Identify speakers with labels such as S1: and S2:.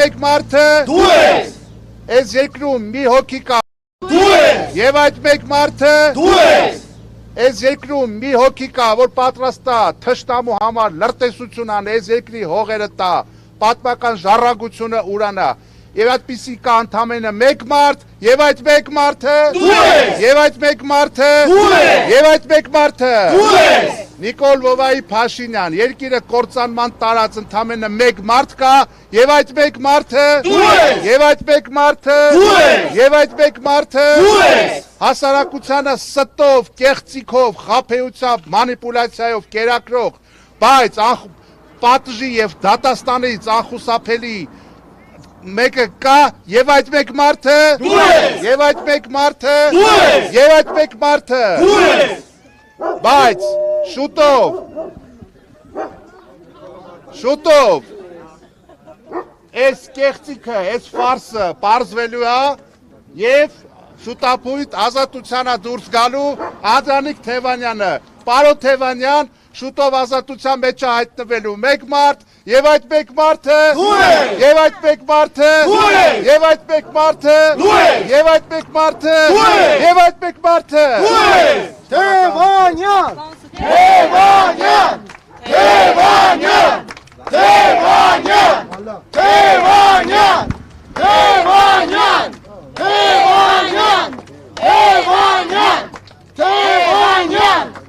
S1: Մեկ մարդը
S2: Դու ես,
S1: այս երկրում մի հոգի կա
S2: դու ես,
S1: եւ այդ մեկ մարդը
S2: դու ես,
S1: այս երկրում մի հոգի կա, որ պատրաստ է թշնամու համար լրտեսություն ան, այս երկրի հողերը տա, պատմական ժառանգությունը ուրանա։ Եվ այդպիսի կա ընդամենը մեկ մարդ, եւ այդ մեկ մարդը
S2: դու ես,
S1: եւ այդ մեկ մարդը
S2: դու ես,
S1: եւ այդ մեկ մարդը
S2: դու ես,
S1: Նիկոլ Վովայի Փաշինյան, երկիրը կործանման տարած ընդամենը մեկ մարդ կա, եւ այդ մեկ մարդը
S2: դու ես,
S1: եւ այդ մեկ մարդը
S2: դու ես,
S1: եւ այդ մեկ մարդը
S2: դու ես,
S1: հասարակությանը ստով, կեղծիքով, խաբեությամբ, մանիպուլյացիայով կերակրող, բայց պատժի եւ դատաստանից անխուսափելի մեկը կա եւ այդ մեկ մարդը
S2: դու ես,
S1: եւ այդ մեկ մարդը
S2: դու ես,
S1: եւ այդ մեկ մարդը
S2: դու ես,
S1: բայց շուտով այս կեղծիքը, այս ֆարսը պարզվելու է եւ շուտապույտ ազատությանա դուրս գալու Անդրանիկ Թևանյանը, Պարոն Թևանյան շուտով ազատության մեջ է հայտնվելու մեկ մարդ եւ այդ մեկ մարդը
S2: դու ես,
S1: եւ այդ մեկ մարդը
S2: դու ես,
S1: եւ այդ մեկ մարդը
S2: դու ես,
S1: եւ այդ մեկ մարդը
S2: դու ես,
S1: եւ այդ մեկ մարդը
S2: դու ես,
S1: Թևանյան
S2: Թևանյան, Թևանյան, Թևանյան, Թևանյան, Թևանյան, Թևանյան, Թևանյան, Թևանյան,